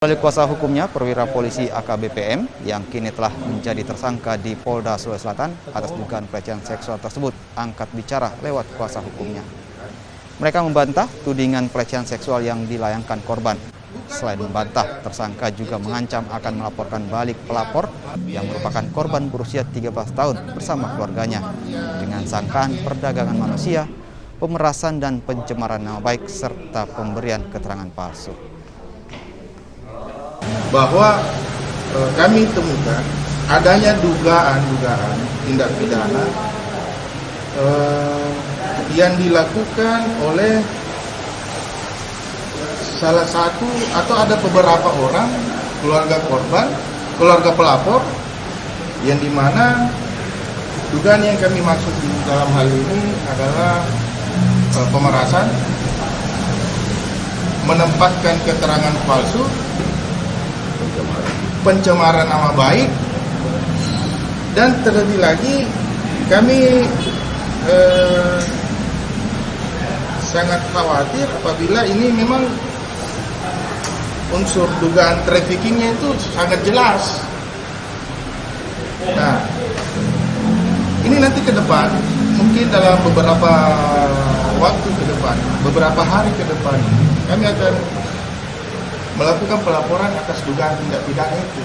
Melalui kuasa hukumnya, perwira polisi AKBPM yang kini telah menjadi tersangka di Polda Sulawesi Selatan atas dugaan pelecehan seksual tersebut angkat bicara lewat kuasa hukumnya. Mereka membantah tudingan pelecehan seksual yang dilayangkan korban. Selain membantah, tersangka juga mengancam akan melaporkan balik pelapor yang merupakan korban berusia 13 tahun bersama keluarganya dengan sangkaan perdagangan manusia, pemerasan dan pencemaran nama baik serta pemberian keterangan palsu. Bahwa kami temukan adanya dugaan tindak pidana yang dilakukan oleh salah satu atau ada beberapa orang keluarga korban, keluarga pelapor, yang dimana dugaan yang kami maksud dalam hal ini adalah pemerasan, menempatkan keterangan palsu, pencemaran nama baik, dan terlebih lagi kami sangat khawatir apabila ini memang unsur dugaan traffickingnya itu sangat jelas. Nah, ini nanti ke depan, mungkin dalam beberapa waktu ke depan, beberapa hari ke depan, kami akan melakukan pelaporan atas dugaan tindak pidana itu.